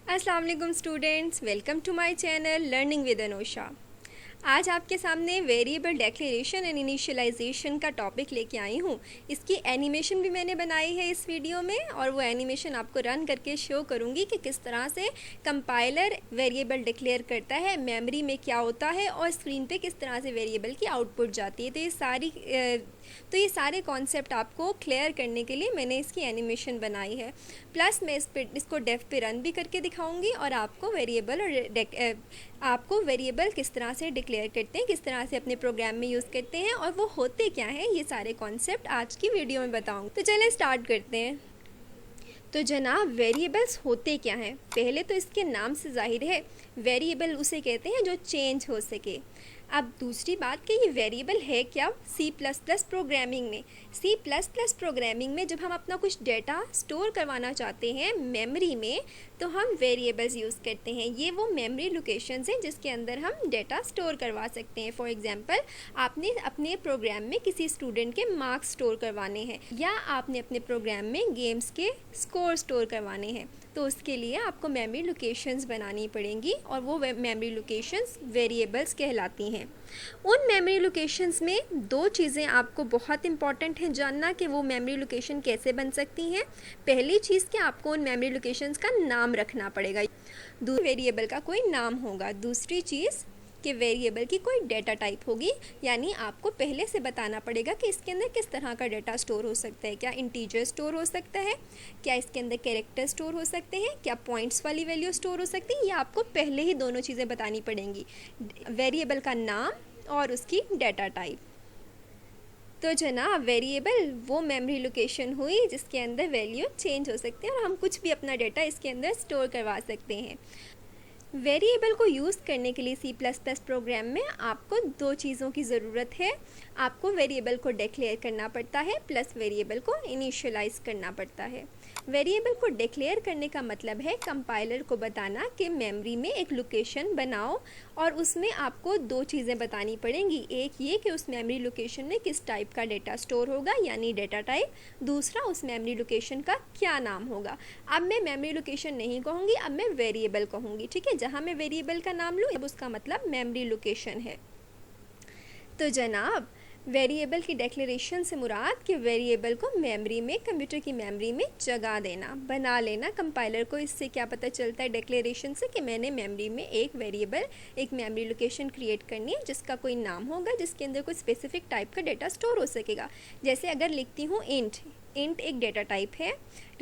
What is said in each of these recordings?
अस्सलाम वालेकुम students, welcome to my channel learning with Anosha. आज आपके सामने वेरिएबल डेक्लेरेशन एंड इनिशियलाइजेशन का टॉपिक लेके आई हूँ। इसकी एनिमेशन भी मैंने बनाई है इस वीडियो में, और वो एनिमेशन आपको रन करके शो करूँगी कि किस तरह से कंपाइलर वेरिएबल डिक्लेयर करता है, मेमोरी में क्या होता है और स्क्रीन पे किस तरह से वेरिएबल की आउटपुट जाती है। तो ये सारे कॉन्सेप्ट आपको क्लियर करने के लिए मैंने इसकी एनिमेशन बनाई है। प्लस मैं इसको डेफ पे रन भी करके दिखाऊंगी और आपको वेरिएबल किस तरह से डिक्लेयर करते हैं, किस तरह से अपने प्रोग्राम में यूज़ करते हैं और वो होते क्या हैं, ये सारे कॉन्सेप्ट आज की वीडियो में बताऊंगी। तो चलें स्टार्ट करते हैं। तो जनाब, वेरिएबल्स होते क्या हैं? पहले तो इसके नाम से जाहिर है, वेरिएबल उसे कहते हैं जो चेंज हो सके। अब दूसरी बात कि ये वेरिएबल है क्या? C++ प्रोग्रामिंग में प्रोग्रामिंग में जब हम अपना कुछ डेटा स्टोर करवाना चाहते हैं मेमोरी में, तो हम वेरिएबल्स यूज़ करते हैं। ये वो मेमोरी लोकेशंस हैं जिसके अंदर हम डेटा स्टोर करवा सकते हैं। फॉर एग्जांपल, आपने अपने प्रोग्राम में किसी स्टूडेंट के मार्क्स स्टोर करवाने हैं, या आपने अपने प्रोग्राम में गेम्स के स्कोर स्टोर करवाने हैं, तो उसके लिए आपको मेमोरी लोकेशंस बनानी पड़ेंगी और वो मेमोरी लोकेशंस वेरिएबल्स कहलाती हैं। उन मेमोरी लोकेशंस में दो चीज़ें आपको बहुत इंपॉर्टेंट हैं जानना कि वो मेमोरी लोकेशन कैसे बन सकती हैं। पहली चीज़ कि आपको उन मेमोरी लोकेशंस का नाम रखना पड़ेगा, वेरिएबल का कोई नाम होगा। दूसरी चीज़ कि वेरिएबल की कोई डेटा टाइप होगी, यानी आपको पहले से बताना पड़ेगा कि इसके अंदर किस तरह का डेटा स्टोर हो सकता है। क्या इंटीजर स्टोर हो सकता है, क्या इसके अंदर कैरेक्टर स्टोर हो सकते हैं, क्या पॉइंट्स वाली वैल्यू स्टोर हो सकती है। ये आपको पहले ही दोनों चीज़ें बतानी पड़ेंगी, वेरिएबल का नाम और उसकी डेटा टाइप। तो जनाब, वेरिएबल वो मेमोरी लोकेशन हुई जिसके अंदर वैल्यू चेंज हो सकती है और हम कुछ भी अपना डेटा इसके अंदर स्टोर करवा सकते हैं। वेरिएबल को यूज़ करने के लिए C++ प्रोग्राम में आपको दो चीज़ों की ज़रूरत है। आपको वेरिएबल को डिक्लेयर करना पड़ता है, प्लस वेरिएबल को इनिशियलाइज़ करना पड़ता है। वेरिएबल को डिक्लेयर करने का मतलब है कंपाइलर को बताना कि मेमोरी में एक लोकेशन बनाओ, और उसमें आपको दो चीज़ें बतानी पड़ेंगी। एक ये कि उस मेमोरी लोकेशन में किस टाइप का डेटा स्टोर होगा, यानी डेटा टाइप। दूसरा, उस मेमोरी लोकेशन का क्या नाम होगा। अब मैं मेमोरी लोकेशन नहीं कहूँगी, अब मैं वेरिएबल कहूँगी, ठीक है। जहाँ मैं वेरिएबल का नाम लूँ, अब उसका मतलब मेमोरी लोकेशन है। तो जनाब, वेरिएबल की डिक्लेरेशन से मुराद कि वेरिएबल को मेमोरी में, कंप्यूटर की मेमोरी में जगह देना, बना लेना। कंपाइलर को इससे क्या पता चलता है डिक्लेरेशन से कि मैंने मेमोरी में एक वेरिएबल, एक मेमोरी लोकेशन क्रिएट करनी है जिसका कोई नाम होगा, जिसके अंदर कोई स्पेसिफिक टाइप का डेटा स्टोर हो सकेगा। जैसे अगर लिखती हूँ इंट एक डेटा टाइप है,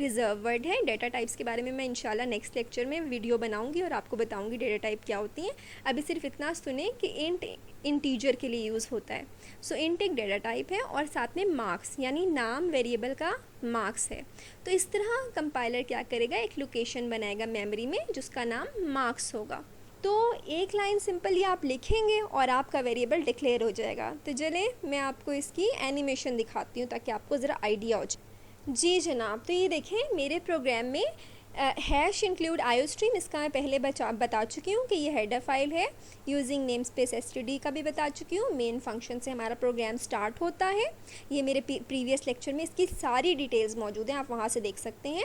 रिजर्व वर्ड है। डेटा टाइप्स के बारे में मैं इंशाल्लाह नेक्स्ट लेक्चर में वीडियो बनाऊंगी और आपको बताऊंगी डेटा टाइप क्या होती हैं। अभी सिर्फ इतना सुने कि इंट इंटीजर के लिए यूज़ होता है। सो इंट एक डेटा टाइप है और साथ में मार्क्स, यानी नाम वेरिएबल का मार्क्स है। तो इस तरह कंपाइलर क्या करेगा, एक लोकेशन बनाएगा मेमोरी में जिसका नाम मार्क्स होगा। तो एक लाइन सिंपल ये आप लिखेंगे और आपका वेरिएबल डिक्लेयर हो जाएगा। तो चलें मैं आपको इसकी एनिमेशन दिखाती हूँ ताकि आपको ज़रा आइडिया हो जाए। जी जनाब, तो ये देखें मेरे प्रोग्राम में हैश इंक्लूड आयोस्ट्रीम, इसका मैं पहले बता चुकी हूँ कि ये हेडर फाइल है। यूजिंग नेम स्पेस std का भी बता चुकी हूँ। मेन फंक्शन से हमारा प्रोग्राम स्टार्ट होता है। ये मेरे प्रीवियस लेक्चर में इसकी सारी डिटेल्स मौजूद हैं, आप वहाँ से देख सकते हैं,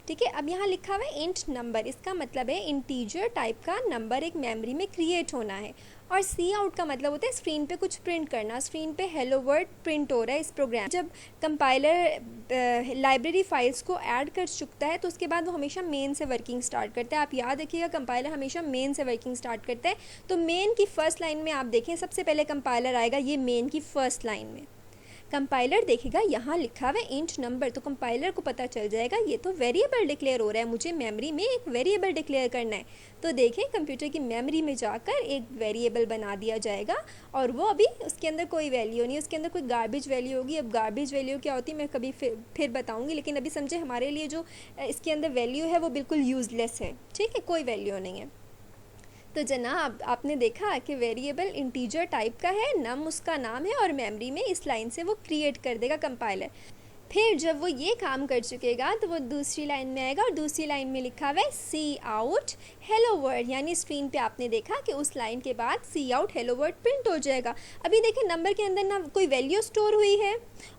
ठीक है। अब यहाँ लिखा हुआ है इंट नंबर, इसका मतलब है इंटीजर टाइप का नंबर एक मेमोरी में क्रिएट होना है। और सी आउट का मतलब होता है स्क्रीन पे कुछ प्रिंट करना। स्क्रीन पे हेलो वर्ड प्रिंट हो रहा है इस प्रोग्राम। जब कंपाइलर लाइब्रेरी फाइल्स को ऐड कर चुकता है तो उसके बाद वो हमेशा मेन से वर्किंग स्टार्ट करता है। आप याद रखिएगा, कंपाइलर हमेशा मेन से वर्किंग स्टार्ट करता है। तो मेन की फर्स्ट लाइन में आप देखें, सबसे पहले कंपाइलर आएगा ये मेन की फर्स्ट लाइन में। कंपाइलर देखेगा यहाँ लिखा हुआ है इंट नंबर, तो कंपाइलर को पता चल जाएगा ये तो वेरिएबल डिक्लेयर हो रहा है, मुझे मेमोरी में एक वेरिएबल डिक्लेयर करना है। तो देखें कंप्यूटर की मेमोरी में जाकर एक वेरिएबल बना दिया जाएगा, और वो अभी उसके अंदर कोई वैल्यू नहीं है, उसके अंदर कोई गार्बेज वैल्यू होगी। अब गार्बेज वैल्यू क्या होती है मैं कभी फिर बताऊँगी, लेकिन अभी समझे हमारे लिए जो इसके अंदर वैल्यू है वो बिल्कुल यूज़लेस है, ठीक है, कोई वैल्यू नहीं है। तो जनाब, आपने देखा कि वेरिएबल इंटीजर टाइप का है, नम उसका नाम है और मेमोरी में इस लाइन से वो क्रिएट कर देगा कंपाइलर। फिर जब वो ये काम कर चुकेगा तो वो दूसरी लाइन में आएगा और दूसरी लाइन में लिखा हुआ है सी आउट हेलो वर्ड, यानी स्क्रीन पे आपने देखा कि उस लाइन के बाद सी आउट हेलो वर्ड प्रिंट हो जाएगा। अभी देखिए नंबर के अंदर ना कोई वैल्यू स्टोर हुई है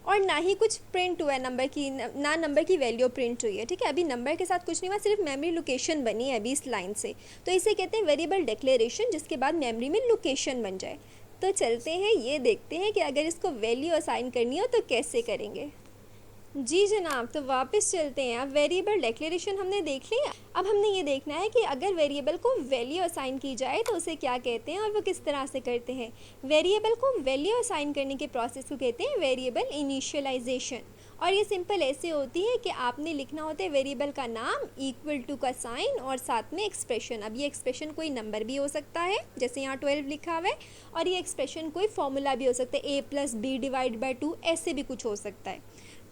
और ना ही कुछ प्रिंट हुआ है नंबर की, ना नंबर की वैल्यू प्रिंट हुई है। ठीक है, अभी नंबर के साथ कुछ नहीं हुआ, सिर्फ मेमोरी लोकेशन बनी है अभी इस लाइन से। तो इसे कहते हैं वेरिएबल डिक्लेरेशन, जिसके बाद मेमोरी में लोकेशन बन जाए। तो चलते हैं, ये देखते हैं कि अगर इसको वैल्यू असाइन करनी हो तो कैसे करेंगे। जी जनाब, तो वापस चलते हैं। अब वेरिएबल डिक्लेरेशन हमने देख लिया। अब हमने ये देखना है कि अगर वेरिएबल को वैल्यू असाइन की जाए तो उसे क्या कहते हैं और वो किस तरह से करते हैं। वेरिएबल को वैल्यू असाइन करने के प्रोसेस को कहते हैं वेरिएबल इनिशियलाइजेशन। और ये सिंपल ऐसे होती है कि आपने लिखना होता है वेरिएबल का नाम, इक्वल टू का साइन और साथ में एक्सप्रेशन। अब ये एक्सप्रेशन कोई नंबर भी हो सकता है, जैसे यहाँ 12 लिखा हुआ है, और ये एक्सप्रेशन कोई फॉर्मूला भी हो सकता है, a+b/2, ऐसे भी कुछ हो सकता है।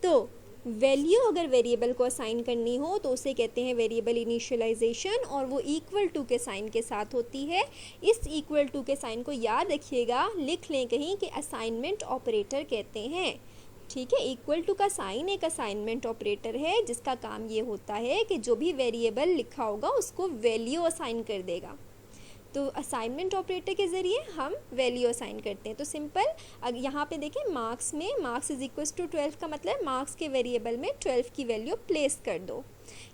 तो वैल्यू अगर वेरिएबल को असाइन करनी हो तो उसे कहते हैं वेरिएबल इनिशियलाइजेशन, और वो इक्वल टू के साइन के साथ होती है। इस इक्वल टू के साइन को याद रखिएगा, लिख लें कहीं कि असाइनमेंट ऑपरेटर कहते हैं। ठीक है, इक्वल टू का साइन एक असाइनमेंट ऑपरेटर है जिसका काम ये होता है कि जो भी वेरिएबल लिखा होगा उसको वैल्यू असाइन कर देगा। तो असाइनमेंट ऑपरेटर के ज़रिए हम वैल्यू असाइन करते हैं। तो सिंपल, अब यहाँ पे देखें मार्क्स में मार्क्स इज इक्वल्स टू 12 का मतलब मार्क्स के वेरिएबल में 12 की वैल्यू प्लेस कर दो।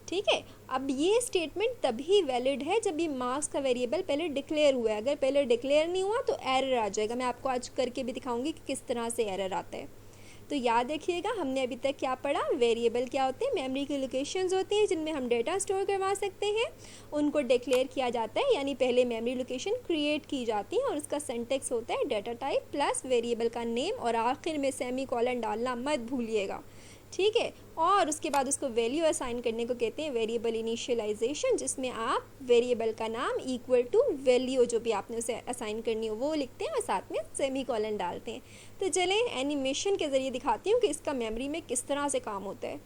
ठीक है, अब ये स्टेटमेंट तभी वैलिड है जब ये मार्क्स का वेरिएबल पहले डिक्लेयर हुआ है। अगर पहले डिक्लेयर नहीं हुआ तो एरर आ जाएगा। मैं आपको आज करके भी दिखाऊंगी कि किस तरह से एरर आता है। तो याद रखिएगा, हमने अभी तक क्या पढ़ा। वेरिएबल क्या होते हैं, मेमोरी की लोकेशंस होती हैं जिनमें हम डेटा स्टोर करवा सकते हैं। उनको डिक्लेयर किया जाता है, यानी पहले मेमोरी लोकेशन क्रिएट की जाती है और उसका सिंटैक्स होता है डाटा टाइप प्लस वेरिएबल का नेम, और आखिर में सेमीकोलन डालना मत भूलिएगा। ठीक है, और उसके बाद उसको वैल्यू असाइन करने को कहते हैं वेरिएबल इनिशियलाइजेशन, जिसमें आप वेरिएबल का नाम इक्वल टू वैल्यू जो भी आपने उसे असाइन करनी हो वो लिखते हैं और साथ में सेमीकोलन डालते हैं। तो चलें एनिमेशन के ज़रिए दिखाती हूँ कि इसका मेमोरी में किस तरह से काम होता है।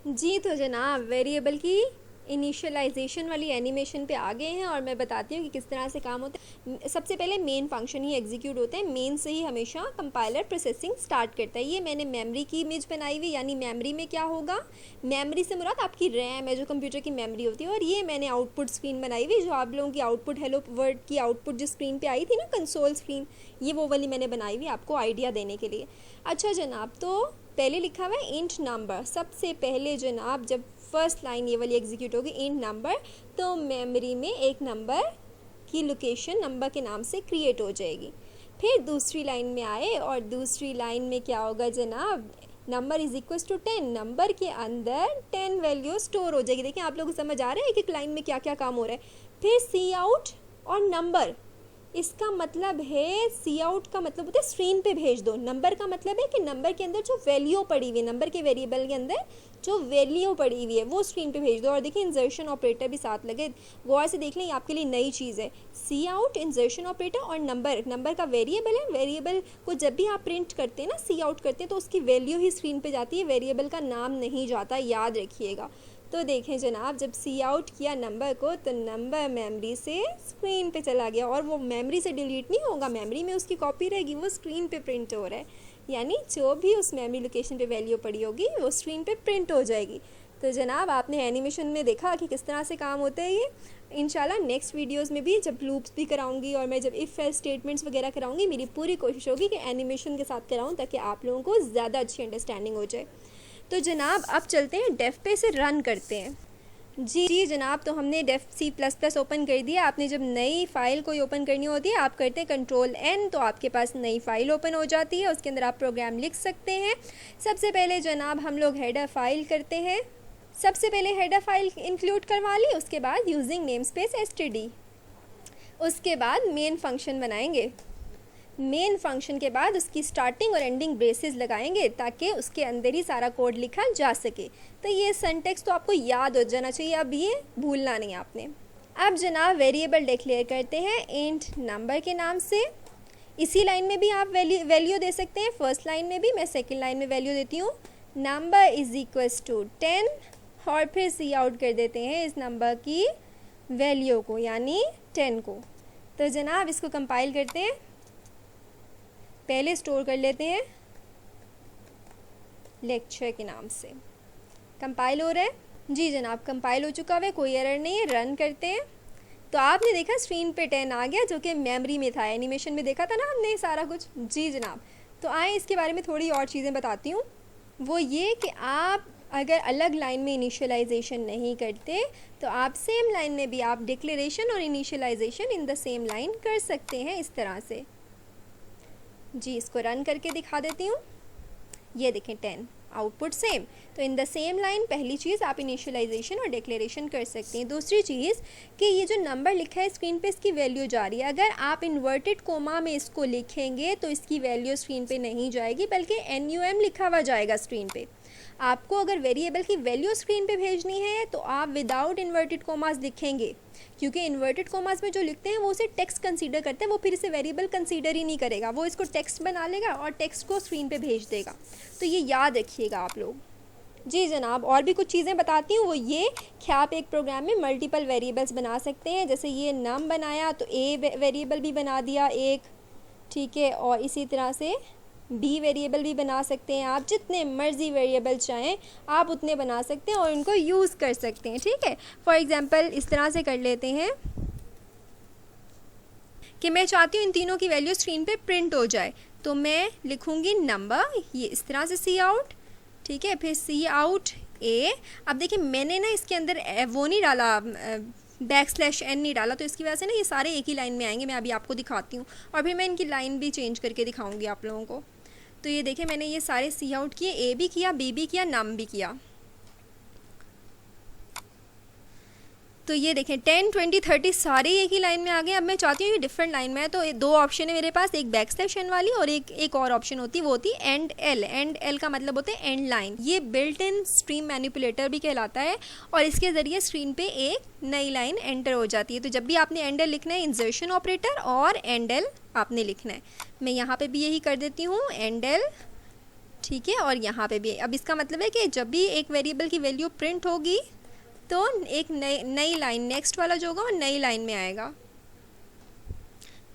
जी तो जनाब, वेरिएबल की इनिशियलाइजेशन वाली एनिमेशन पे आ गए हैं और मैं बताती हूँ कि किस तरह से काम होता है। सबसे पहले मेन फंक्शन ही एग्जीक्यूट होता है। मेन से ही हमेशा कंपाइलर प्रोसेसिंग स्टार्ट करता है। ये मैंने मेमोरी की इमेज बनाई हुई, यानी मेमोरी में क्या होगा, मेमोरी से मुराद आपकी रैम है जो कंप्यूटर की मेमोरी होती है। और ये मैंने आउटपुट स्क्रीन बनाई हुई, जो आप लोगों की आउटपुट हेलो वर्ड की आउटपुट जो स्क्रीन पर आई थी ना, कंसोल स्क्रीन, ये वो वाली मैंने बनाई हुई आपको आइडिया देने के लिए। अच्छा जनाब, तो पहले लिखा हुआ है इंट नंबर। सबसे पहले जनाब जब फर्स्ट लाइन ये वाली एग्जीक्यूट होगी इंट नंबर, तो मेमोरी में एक नंबर की लोकेशन नंबर के नाम से क्रिएट हो जाएगी। फिर दूसरी लाइन में आए और दूसरी लाइन में क्या होगा जनाब, number is equals to 10, number के अंदर 10 वैल्यू स्टोर हो जाएगी। देखिए आप लोग समझ आ रहा है कि लाइन में क्या क्या काम हो रहा है। फिर सी आउट और नंबर, इसका मतलब है सी आउट का मतलब होता है स्क्रीन पे भेज दो। नंबर का मतलब है कि नंबर के अंदर जो वैल्यू पड़ी हुई है, नंबर के वेरिएबल के अंदर जो वैल्यू पड़ी हुई है वो स्क्रीन पे भेज दो। और देखिए इंसर्शन ऑपरेटर भी साथ लगे, गौर से देख लें, ये आपके लिए नई चीज़ है। सी आउट, इंसर्शन ऑपरेटर और नंबर का वेरिएबल है। वेरिएबल को जब भी आप प्रिंट करते हैं ना, सी आउट करते हैं, तो उसकी वैल्यू ही स्क्रीन पे जाती है, वेरिएबल का नाम नहीं जाता, याद रखिएगा। तो देखें जनाब, जब सी आउट किया नंबर को तो नंबर मेमोरी से स्क्रीन पे चला गया, और वो मेमोरी से डिलीट नहीं होगा, मेमोरी में उसकी कॉपी रहेगी, वो स्क्रीन पे प्रिंट हो रहा है। यानी जो भी उस मेमोरी लोकेशन पे वैल्यू पड़ी होगी वो स्क्रीन पे प्रिंट हो जाएगी। तो जनाब आपने एनिमेशन में देखा कि किस तरह से काम होता है ये। इंशाल्लाह नेक्स्ट वीडियोस में भी जब लूप्स भी कराऊंगी और मैं जब इफ़ एल्स स्टेटमेंट्स वगैरह कराऊंगी, मेरी पूरी कोशिश होगी कि एनिमेशन के साथ कराऊँ ताकि आप लोगों को ज़्यादा अच्छी अंडरस्टैंडिंग हो जाए। तो जनाब अब चलते हैं डेफ पे से रन करते हैं। जी जनाब, तो हमने डेफ C++ ओपन कर दिया। आपने जब नई फ़ाइल कोई ओपन करनी होती है आप करते हैं Ctrl+N, तो आपके पास नई फ़ाइल ओपन हो जाती है। उसके अंदर आप प्रोग्राम लिख सकते हैं। सबसे पहले जनाब हम लोग हेडर फाइल करते हैं। सबसे पहले हेडर फाइल इंक्लूड करवा ली, उसके बाद यूजिंग नेम स्पेस std, उसके बाद मेन फंक्शन बनाएंगे। मेन फंक्शन के बाद उसकी स्टार्टिंग और एंडिंग ब्रेसेस लगाएंगे ताकि उसके अंदर ही सारा कोड लिखा जा सके। तो ये सिंटैक्स तो आपको याद हो जाना चाहिए, अब ये भूलना नहीं आपने। अब जनाब वेरिएबल डिक्लेयर करते हैं इंट नंबर के नाम से। इसी लाइन में भी आप वैल्यू दे सकते हैं, फर्स्ट लाइन में भी। मैं सेकंड लाइन में वैल्यू देती हूँ, नंबर इज इक्वल्स टू 10, और फिर सी आउट कर देते हैं इस नंबर की वैल्यू को, यानी 10 को। तो जनाब इसको कंपाइल करते हैं, पहले स्टोर कर लेते हैं लेक्चर के नाम से। कंपाइल हो रहा है? जी जनाब, कंपाइल हो चुका है, कोई एरर नहीं है। रन करते हैं तो आपने देखा स्क्रीन पे 10 आ गया, जो कि मेमोरी में था। एनिमेशन में देखा था ना हमने सारा कुछ। जी जनाब, तो आए इसके बारे में थोड़ी और चीज़ें बताती हूँ। वो ये कि आप अगर अलग लाइन में इनिशियलाइजेशन नहीं करते तो आप सेम लाइन में भी आप डिक्लेरेशन और initialisation in the same line कर सकते हैं इस तरह से। जी, इसको रन करके दिखा देती हूँ। ये देखें 10, आउटपुट सेम। तो इन द सेम लाइन पहली चीज़ आप इनिशियलाइजेशन और डिक्लेरेशन कर सकते हैं। दूसरी चीज़ कि ये जो नंबर लिखा है स्क्रीन पे, इसकी वैल्यू जा रही है। अगर आप इन्वर्टेड कोमा में इसको लिखेंगे तो इसकी वैल्यू स्क्रीन पे नहीं जाएगी, बल्कि NUM लिखा हुआ जाएगा स्क्रीन पे। आपको अगर वेरिएबल की वैल्यू स्क्रीन पे भेजनी है तो आप विदाउट इन्वर्टेड कोमास लिखेंगे, क्योंकि इन्वर्टेड कोमास में जो लिखते हैं वो उसे टेक्स्ट कंसीडर करते हैं, वो फिर इसे वेरिएबल कंसीडर ही नहीं करेगा, वो इसको टेक्स्ट बना लेगा और टेक्स्ट को स्क्रीन पे भेज देगा। तो ये याद रखिएगा आप लोग। जी जनाब, और भी कुछ चीज़ें बताती हूँ। वो ये कि आप एक प्रोग्राम में मल्टीपल वेरिएबल्स बना सकते हैं। जैसे ये नम बनाया तो A वेरिएबल भी बना दिया एक, ठीक है, और इसी तरह से B वेरिएबल भी बना सकते हैं। आप जितने मर्जी वेरिएबल चाहें आप उतने बना सकते हैं और इनको यूज़ कर सकते हैं, ठीक है। फॉर एग्जांपल इस तरह से कर लेते हैं कि मैं चाहती हूँ इन तीनों की वैल्यू स्क्रीन पे प्रिंट हो जाए, तो मैं लिखूँगी नंबर, ये इस तरह से सी आउट, ठीक है, फिर सी आउट A। अब देखिए मैंने ना इसके अंदर वो नहीं डाला, \n नहीं डाला, तो इसकी वजह से ना ये सारे एक ही लाइन में आएंगे। मैं अभी आपको दिखाती हूँ और फिर मैं इनकी लाइन भी चेंज करके दिखाऊंगी आप लोगों को। तो ये देखें मैंने ये सारे सी आउट किए, A भी किया, B भी किया, नम भी किया। तो ये देखें 10, 20, 30 सारे एक ही लाइन में आ गए। अब मैं चाहती हूँ ये डिफरेंट लाइन में है, तो दो ऑप्शन है मेरे पास, एक \n वाली और एक और ऑप्शन होती है, वो होती है एंड एल का मतलब होता है एंड लाइन। ये बिल्ट इन स्ट्रीम मैनिपुलेटर भी कहलाता है और इसके ज़रिए स्क्रीन पे एक नई लाइन एंटर हो जाती है। तो जब भी आपने एंड एल लिखना है, इंसर्शन ऑपरेटर और एंड एल आपने लिखना है। मैं यहाँ पर भी यही कर देती हूँ, एंड एल, ठीक है, और यहाँ पर भी। अब इसका मतलब है कि जब भी एक वेरिएबल की वैल्यू प्रिंट होगी तो एक नई लाइन, नेक्स्ट वाला जो होगा वो नई लाइन में आएगा।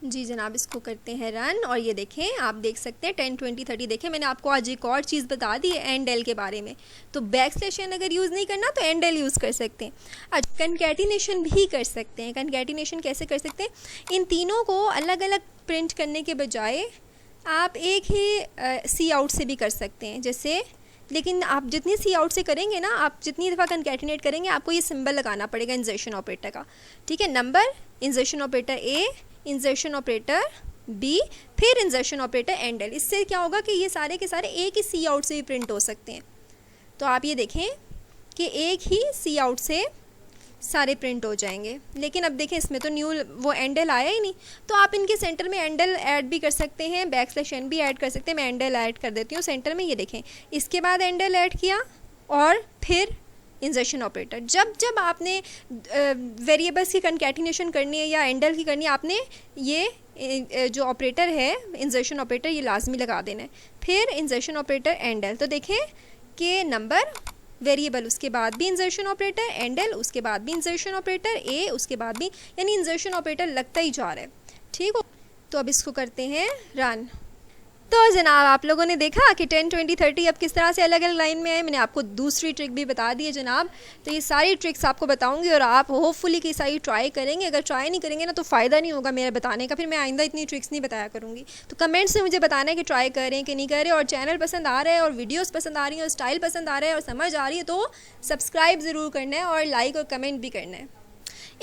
जी जनाब, इसको करते हैं रन और ये देखें, आप देख सकते हैं 10, 20, 30। देखें मैंने आपको आज एक और चीज़ बता दी है एंड एल के बारे में। तो \n अगर यूज़ नहीं करना तो एंड एल यूज़ कर सकते हैं। अच्छा, कंकैटिनेशन भी कर सकते हैं। कंकैटिनेशन कैसे कर सकते हैं? इन तीनों को अलग अलग प्रिंट करने के बजाय आप एक ही सी आउट से भी कर सकते हैं। जैसे, लेकिन आप जितनी सी आउट से करेंगे ना, आप जितनी दफ़ा कंकैटिनेट करेंगे आपको ये सिंबल लगाना पड़ेगा इंसर्शन ऑपरेटर का, ठीक है। Number, insertion operator A, insertion operator B, फिर इंसर्शन ऑपरेटर एंड एल। इससे क्या होगा कि ये सारे के सारे एक ही सी आउट से भी प्रिंट हो सकते हैं। तो आप ये देखें कि एक ही सी आउट से सारे प्रिंट हो जाएंगे। लेकिन अब देखें इसमें तो न्यू वो एंड एल आया ही नहीं, तो आप इनके सेंटर में एंड एल ऐड भी कर सकते हैं, \n भी ऐड कर सकते हैं। मैं एंड एल ऐड कर देती हूँ सेंटर में, ये देखें, इसके बाद एंड एल ऐड किया और फिर इंसर्शन ऑपरेटर। जब जब आपने वेरिएबल्स की कंकैटिनेशन करनी है या एंड एल की करनी है, आपने ये जो ऑपरेटर है इंसर्शन ऑपरेटर ये लाजमी लगा देना है, फिर इंसर्शन ऑपरेटर एंड एल। तो देखें कि नंबर वेरिएबल, उसके बाद भी इंसर्शन ऑपरेटर एंड एल, उसके बाद भी इंसर्शन ऑपरेटर A, उसके बाद भी, यानी इंसर्शन ऑपरेटर लगता ही जा रहा है, ठीक हो। तो अब इसको करते हैं रन। तो जनाब आप लोगों ने देखा कि 10, 20, 30 अब किस तरह से अलग अलग लाइन में है। मैंने आपको दूसरी ट्रिक भी बता दी है जनाब। तो ये सारी ट्रिक्स आपको बताऊंगी और आप होपफुली कि सारी ट्राई करेंगे। अगर ट्राई नहीं करेंगे ना तो फ़ायदा नहीं होगा मेरे बताने का, फिर मैं आइंदा इतनी ट्रिक्स नहीं बताया करूँगी। तो कमेंट्स में मुझे बताना है कि ट्राई करें कि नहीं करें, और चैनल पसंद आ रहा है और वीडियोज़ पसंद आ रही हैं और स्टाइल पसंद आ रहा है और समझ आ रही है तो सब्सक्राइब ज़रूर करना है और लाइक और कमेंट भी करना है।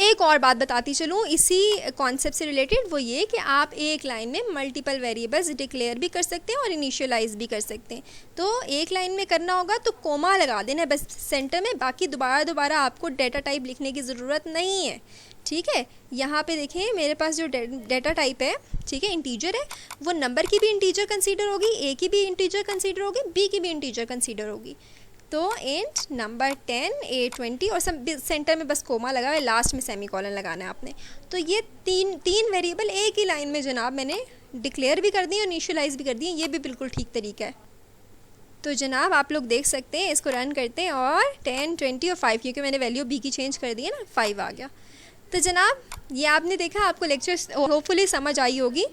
एक और बात बताती चलूँ इसी कॉन्सेप्ट से रिलेटेड, वो ये कि आप एक लाइन में मल्टीपल वेरिएबल्स डिक्लेयर भी कर सकते हैं और इनिशियलाइज भी कर सकते हैं। तो एक लाइन में करना होगा तो कोमा लगा देना है बस सेंटर में, बाकी दोबारा आपको डेटा टाइप लिखने की ज़रूरत नहीं है, ठीक है। यहाँ पे देखें मेरे पास जो डेटा टाइप है, ठीक है, इंटीजर है, वो नंबर की भी इंटीजर कंसीडर होगी, A की भी इंटीजर कंसीडर होगी, B की भी इंटीजर कंसीडर होगी। तो इंट नंबर 10, A 20 और सब सेंटर में बस कोमा लगा है, लास्ट में सेमीकोलन लगाना है आपने। तो ये तीन वेरिएबल एक ही लाइन में जनाब मैंने डिक्लेयर भी कर दी और इनिशियलाइज भी कर दी, ये भी बिल्कुल ठीक तरीका है। तो जनाब आप लोग देख सकते हैं, इसको रन करते हैं और 10, 20 और 5, क्योंकि मैंने वैल्यू B की चेंज कर दी है ना, 5 आ गया। तो जनाब ये आपने देखा, आपको लेक्चर होपफुली समझ आई होगी।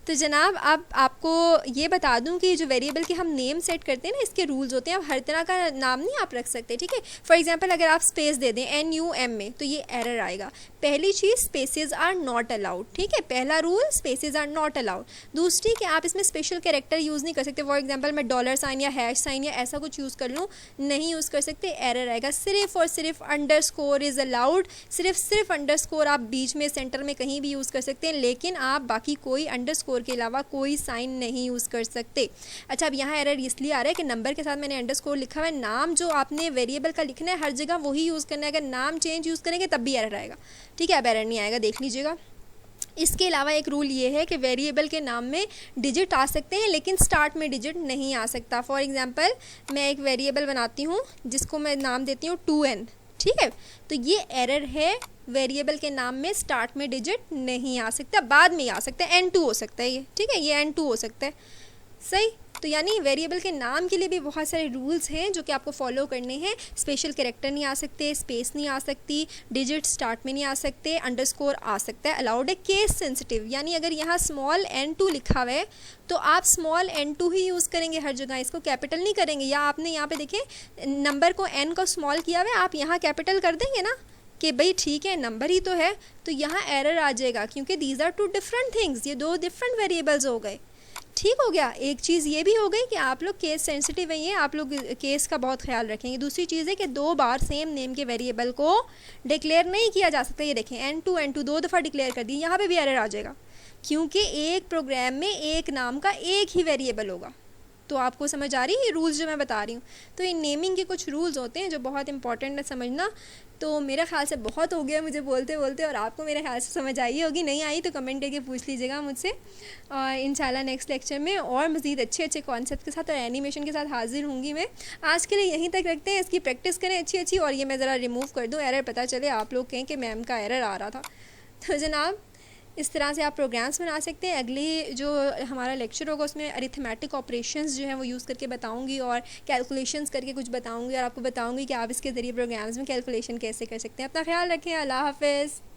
तो जनाब अब आपको ये बता दूं कि जो वेरिएबल के हम नेम सेट करते हैं ना, इसके रूल्स होते हैं। अब हर तरह का नाम नहीं आप रख सकते, ठीक है। फॉर एग्जांपल अगर आप स्पेस दे दें NUM में तो ये एरर आएगा। पहली चीज़, स्पेसेस आर नॉट अलाउड, ठीक है, पहला rule spaces are not allowed. दूसरी कि आप इसमें स्पेशल कैरेक्टर यूज़ नहीं कर सकते। फॉर एग्जाम्पल मैं $साइन या हैश साइन या ऐसा कुछ यूज़ कर लूँ, नहीं यूज़ कर सकते, एरर आएगा। सिर्फ और सिर्फ अंडरस्कोर इज़ अलाउड, सिर्फ अंडरस्कोर आप बीच में सेंटर में कहीं भी यूज़ कर सकते हैं, लेकिन आप बाकी कोई अंडरस्कोर के अलावा कोई साइन नहीं यूज़ कर सकते। अच्छा, अब यहाँ एरर इसलिए आ रहा है कि नंबर के साथ मैंने अंडरस्कोर लिखा हुआ है। नाम जो आपने वेरिएबल का लिखना है हर जगह वही यूज़ करना है। अगर नाम चेंज यूज़ करेंगे तब भी एरर आएगा, ठीक है। अब एरर नहीं आएगा, देख लीजिएगा। इसके अलावा एक रूल ये है कि वेरिएबल के नाम में डिजिट आ सकते हैं लेकिन स्टार्ट में डिजिट नहीं आ सकता। फॉर एग्जांपल मैं एक वेरिएबल बनाती हूँ जिसको मैं नाम देती हूँ 2n, ठीक है। तो ये एरर है, वेरिएबल के नाम में स्टार्ट में डिजिट नहीं आ सकता, बाद में ही आ सकता है, n2 हो सकता है ये, ठीक है, ये n2 हो सकता है, सही। तो यानी वेरिएबल के नाम के लिए भी बहुत सारे रूल्स हैं जो कि आपको फॉलो करने हैं। स्पेशल कैरेक्टर नहीं आ सकते, स्पेस नहीं आ सकती, डिजिट स्टार्ट में नहीं आ सकते, अंडरस्कोर आ सकता है, अलाउड है। केस सेंसिटिव, यानी अगर यहाँ स्मॉल n2 लिखा हुआ है तो आप स्मॉल n2 ही यूज़ करेंगे हर जगह, इसको कैपिटल नहीं करेंगे। या आपने यहाँ पे देखें नंबर को n को स्मॉल किया हुआ है, आप यहाँ कैपिटल कर देंगे ना कि भाई ठीक है नंबर ही तो है, तो यहाँ एरर आ जाएगा क्योंकि these are two different things, ये दो डिफरेंट वेरिएबल्स हो गए, ठीक हो गया। एक चीज़ ये भी हो गई कि आप लोग केस सेंसिटिव हैं, ये आप लोग केस का बहुत ख्याल रखेंगे। दूसरी चीज़ है कि 2 बार सेम नेम के वेरिएबल को डिक्लेयर नहीं किया जा सकता। ये देखें n2 2 दफ़ा डिक्लेयर कर दिए, यहाँ पे भी एरर आ जाएगा क्योंकि एक प्रोग्राम में एक नाम का एक ही वेरिएबल होगा। तो आपको समझ आ रही है ये रूल्स जो मैं बता रही हूँ। तो इन नेमिंग के कुछ रूल्स होते हैं जो बहुत इंपॉर्टेंट है समझना। तो मेरा ख्याल से बहुत हो गया मुझे बोलते बोलते, और आपको मेरे ख्याल से समझ आई होगी, नहीं आई तो कमेंट करके पूछ लीजिएगा मुझसे। और इंशाल्लाह नेक्स्ट लेक्चर में और मज़ीद अच्छे अच्छे कॉन्सेप्ट के साथ और एनिमेशन के साथ हाजिर होंगी मैं। आज के लिए यहीं तक रखते हैं, इसकी प्रैक्टिस करें अच्छी अच्छी। और ये मैं ज़रा रिमूव कर दूँ, एरर पता चले आप लोग कहें कि मैम का एरर आ रहा था। तो जनाब इस तरह से आप प्रोग्राम्स बना सकते हैं। अगली जो हमारा लेक्चर होगा उसमें अरिथमेटिक ऑपरेशंस जो हैं वो यूज़ करके बताऊंगी और कैलकुलेशंस करके कुछ बताऊंगी और आपको बताऊंगी कि आप इसके ज़रिए प्रोग्राम्स में कैलकुलेशन कैसे कर सकते हैं। अपना ख्याल रखें, अल्लाह हाफ़िज़।